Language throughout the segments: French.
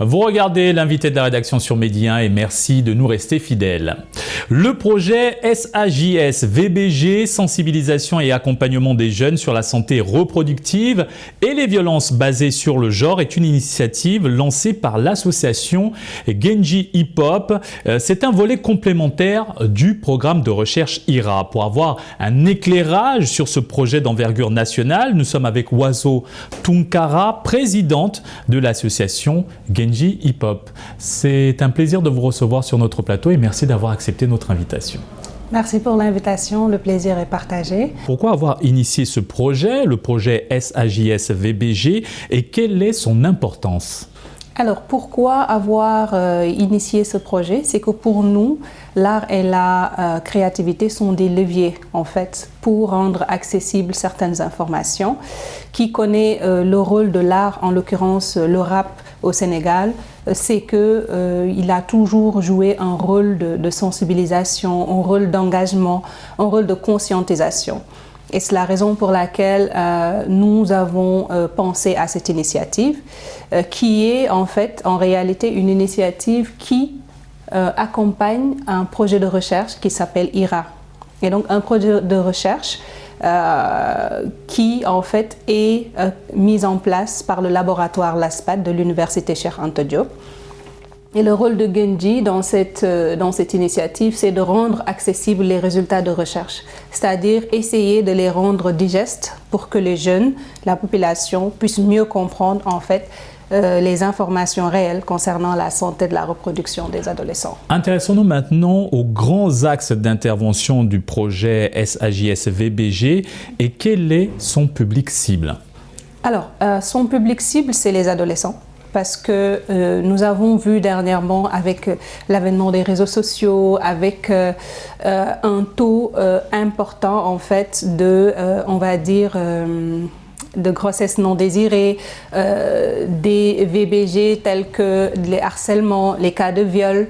Vous regardez l'invité de la rédaction sur Medi 1 et merci de nous rester fidèles. Le projet SAJS VBG, sensibilisation et accompagnement des jeunes sur la santé reproductive et les violences basées sur le genre, est une initiative lancée par l'association Genji Hip Hop. C'est un volet complémentaire du programme de recherche IRA. Pour avoir un éclairage sur ce projet d'envergure nationale, nous sommes avec Wazo Tunkara, présidente de l'association Genji Hip Hop. C'est un plaisir de vous recevoir sur notre plateau et merci d'avoir accepté notre invitation. Merci pour l'invitation, le plaisir est partagé. Pourquoi avoir initié ce projet, le projet SAJS VBG, et quelle est son importance ? Alors, pourquoi avoir initié ce projet? C'est que pour nous, l'art et la créativité sont des leviers, en fait, pour rendre accessibles certaines informations. Qui connaît le rôle de l'art, en l'occurrence le rap au Sénégal, c'est qu'il a toujours joué un rôle de sensibilisation, un rôle d'engagement, un rôle de conscientisation. Et c'est la raison pour laquelle nous avons pensé à cette initiative, qui est en réalité une initiative qui accompagne un projet de recherche qui s'appelle IRA. Et donc un projet de recherche qui en fait est mis en place par le laboratoire LASPAD de l'université Cheikh Anta Diop. Et le rôle de Genji dans cette initiative, c'est de rendre accessibles les résultats de recherche, c'est-à-dire essayer de les rendre digestes pour que les jeunes, la population, puissent mieux comprendre en fait les informations réelles concernant la santé de la reproduction des adolescents. Intéressons-nous maintenant aux grands axes d'intervention du projet SAJS VBG et quel est son public cible? Alors, son public cible, c'est les adolescents. Parce que nous avons vu dernièrement avec l'avènement des réseaux sociaux, avec un taux important en fait de, on va dire, de grossesse non désirée, des VBG tels que les harcèlements, les cas de viol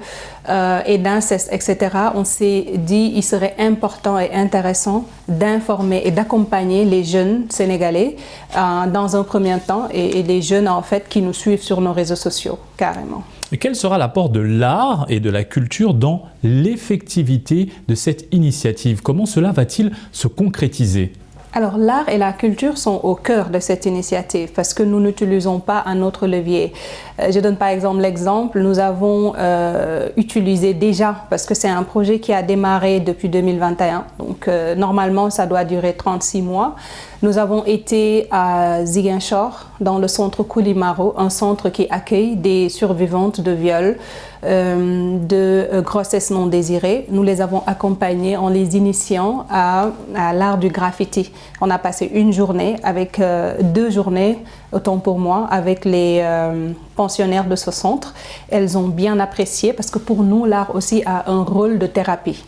et d'inceste, etc. On s'est dit qu'il serait important et intéressant d'informer et d'accompagner les jeunes sénégalais dans un premier temps et les jeunes en fait qui nous suivent sur nos réseaux sociaux, carrément. Et quel sera l'apport de l'art et de la culture dans l'effectivité de cette initiative? Comment cela va-t-il se concrétiser? Alors, l'art et la culture sont au cœur de cette initiative parce que nous n'utilisons pas un autre levier. Je donne par exemple l'exemple, nous avons utilisé déjà, parce que c'est un projet qui a démarré depuis 2021, donc normalement ça doit durer 36 mois. Nous avons été à Ziguinchor, dans le centre Koulimaro, un centre qui accueille des survivantes de viols, de grossesse non désirée. Nous les avons accompagnées en les initiant à l'art du graffiti. On a passé une journée, avec 2 journées, autant pour moi, avec les pensionnaires de ce centre. Elles ont bien apprécié parce que pour nous, l'art aussi a un rôle de thérapie.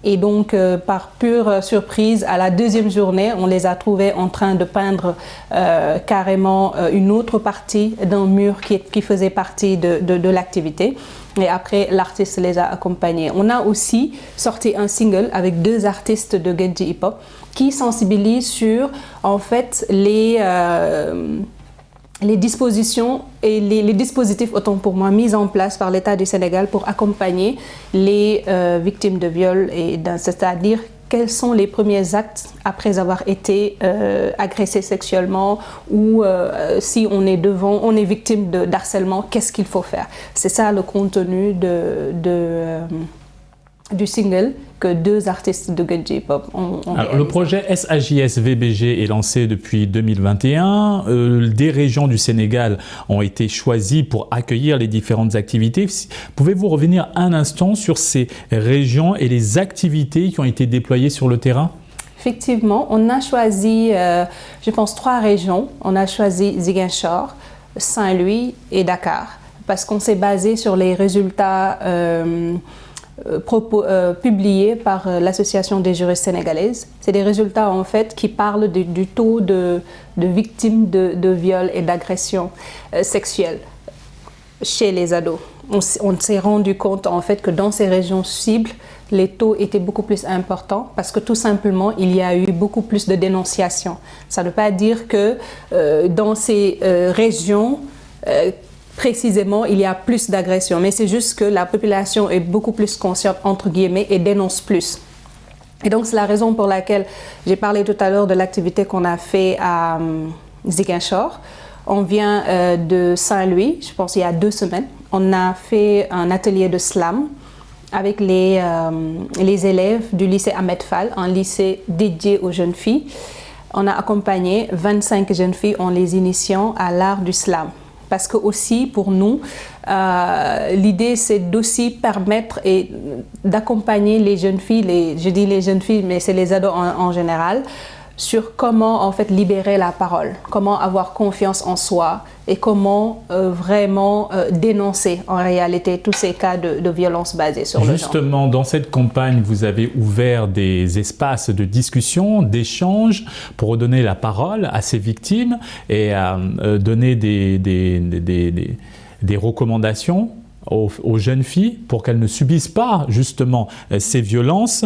Et donc, par pure surprise, à la 2e journée, on les a trouvés en train de peindre carrément une autre partie d'un mur qui faisait partie de l'activité. Et après, l'artiste les a accompagnés. On a aussi sorti un single avec 2 artistes de Genji Hip Hop qui sensibilisent sur, en fait, les dispositions et les dispositifs, autant pour moi, mis en place par l'État du Sénégal pour accompagner les victimes de viol, c'est-à-dire quels sont les premiers actes après avoir été agressé sexuellement ou si on est victime d'harcèlement, qu'est-ce qu'il faut faire? C'est ça le contenu du single que 2 artistes de Genji Hip Hop ont réalisé. Le projet SAJS VBG est lancé depuis 2021. Des régions du Sénégal ont été choisies pour accueillir les différentes activités. Pouvez-vous revenir un instant sur ces régions et les activités qui ont été déployées sur le terrain? Effectivement, on a choisi, je pense, 3 régions. On a choisi Ziguinchor, Saint-Louis et Dakar parce qu'on s'est basé sur les résultats publiés par l'Association des juristes sénégalaises. C'est des résultats en fait qui parlent du taux de victimes de viols et d'agressions sexuelles chez les ados. On s'est rendu compte en fait que dans ces régions cibles, les taux étaient beaucoup plus importants parce que tout simplement, il y a eu beaucoup plus de dénonciations. Ça ne veut pas dire que dans ces régions, précisément il y a plus d'agressions, mais c'est juste que la population est beaucoup plus consciente, entre guillemets, et dénonce plus. Et donc c'est la raison pour laquelle j'ai parlé tout à l'heure de l'activité qu'on a fait à Ziguinchor. On vient de Saint-Louis, je pense il y a 2 semaines. On a fait un atelier de slam avec les élèves du lycée Ahmed Fall, un lycée dédié aux jeunes filles. On a accompagné 25 jeunes filles en les initiant à l'art du slam. Parce que aussi pour nous, l'idée c'est d'aussi permettre et d'accompagner les jeunes filles, je dis les jeunes filles mais c'est les ados en général, sur comment en fait libérer la parole, comment avoir confiance en soi et comment vraiment dénoncer en réalité tous ces cas de violence basée sur le genre. Justement, dans cette campagne, vous avez ouvert des espaces de discussion, d'échange pour redonner la parole à ces victimes et donner des recommandations aux jeunes filles pour qu'elles ne subissent pas justement ces violences.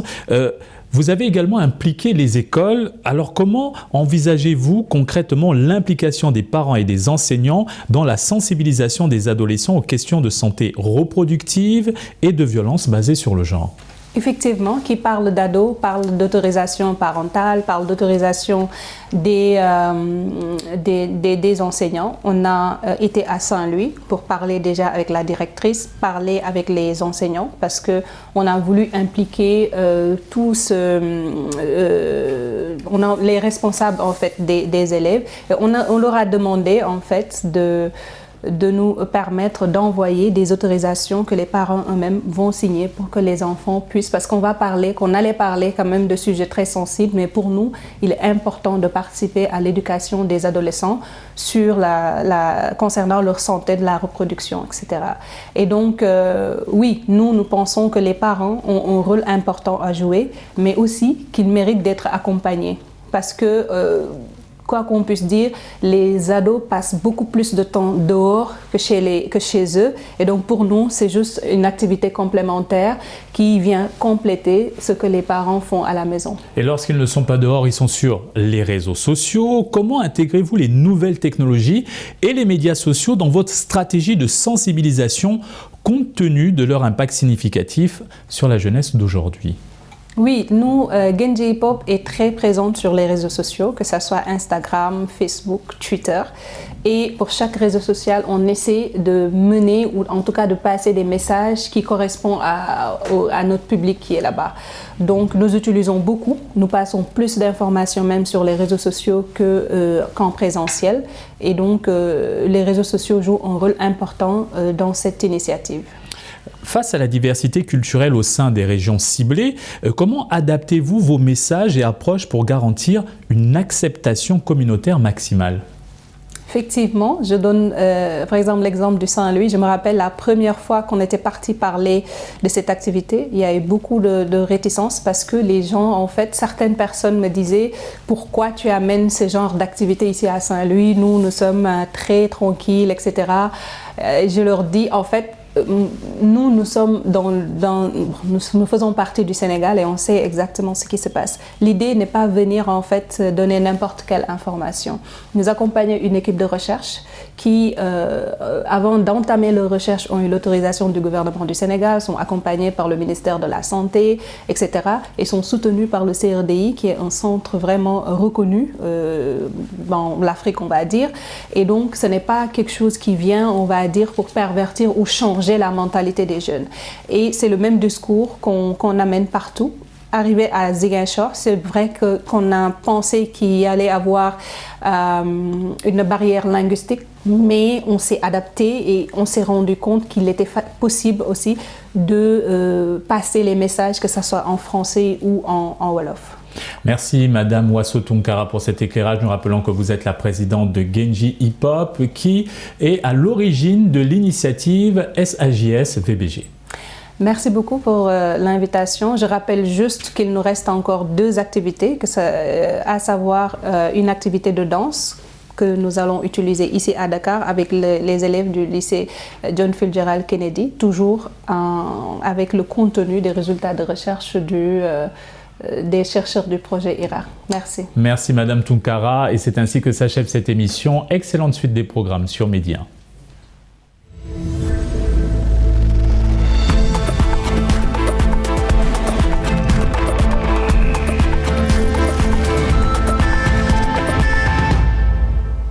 Vous avez également impliqué les écoles. Alors comment envisagez-vous concrètement l'implication des parents et des enseignants dans la sensibilisation des adolescents aux questions de santé reproductive et de violences basées sur le genre ? Effectivement, qui parle d'ados, parle d'autorisation parentale, parle d'autorisation des enseignants. On a été à Saint-Louis pour parler déjà avec la directrice, parler avec les enseignants parce qu'on a voulu impliquer les responsables en fait des élèves. Et on leur a demandé en fait de nous permettre d'envoyer des autorisations que les parents eux-mêmes vont signer pour que les enfants puissent, parce qu'on allait parler quand même de sujets très sensibles, mais pour nous, il est important de participer à l'éducation des adolescents sur concernant leur santé de la reproduction, etc. Et donc, oui, nous pensons que les parents ont un rôle important à jouer, mais aussi qu'ils méritent d'être accompagnés, parce que quoi qu'on puisse dire, les ados passent beaucoup plus de temps dehors que chez eux. Et donc pour nous, c'est juste une activité complémentaire qui vient compléter ce que les parents font à la maison. Et lorsqu'ils ne sont pas dehors, ils sont sur les réseaux sociaux. Comment intégrez-vous les nouvelles technologies et les médias sociaux dans votre stratégie de sensibilisation compte tenu de leur impact significatif sur la jeunesse d'aujourd'hui ? Oui, nous, Genji Hip Hop est très présente sur les réseaux sociaux, que ce soit Instagram, Facebook, Twitter. Et pour chaque réseau social, on essaie de mener ou en tout cas de passer des messages qui correspondent à notre public qui est là-bas. Donc nous utilisons beaucoup, nous passons plus d'informations même sur les réseaux sociaux qu'en présentiel. Et donc les réseaux sociaux jouent un rôle important dans cette initiative. Face à la diversité culturelle au sein des régions ciblées, comment adaptez-vous vos messages et approches pour garantir une acceptation communautaire maximale ? Effectivement, je donne par exemple l'exemple du Saint-Louis. Je me rappelle la première fois qu'on était parti parler de cette activité, il y a eu beaucoup de réticence parce que les gens, en fait, certaines personnes me disaient « Pourquoi tu amènes ce genre d'activité ici à Saint-Louis? Nous sommes très tranquilles, etc. » Je leur dis, en fait, nous faisons partie du Sénégal et on sait exactement ce qui se passe. L'idée n'est pas venir en fait donner n'importe quelle information. Nous accompagnons une équipe de recherche qui, avant d'entamer leur recherche, ont eu l'autorisation du gouvernement du Sénégal, sont accompagnés par le ministère de la Santé, etc. et sont soutenus par le CRDI, qui est un centre vraiment reconnu dans l'Afrique, on va dire. Et donc, ce n'est pas quelque chose qui vient, on va dire, pour pervertir ou changer la mentalité des jeunes. Et c'est le même discours qu'on amène partout. Arrivé à Ziguinchor, c'est vrai qu'on a pensé qu'il y allait avoir une barrière linguistique, mais on s'est adapté et on s'est rendu compte qu'il était possible aussi de passer les messages, que ce soit en français ou en Wolof. Merci Madame Wasso Tunkara pour cet éclairage. Nous rappelons que vous êtes la présidente de Genji Hip Hop qui est à l'origine de l'initiative SAJS VBG. Merci beaucoup pour l'invitation. Je rappelle juste qu'il nous reste encore 2 activités, à savoir une activité de danse que nous allons utiliser ici à Dakar avec les élèves du lycée John Fitzgerald Kennedy, toujours avec le contenu des résultats de recherche des chercheurs du projet IRA. Merci. Merci Madame Tunkara et c'est ainsi que s'achève cette émission. Excellente suite des programmes sur Média.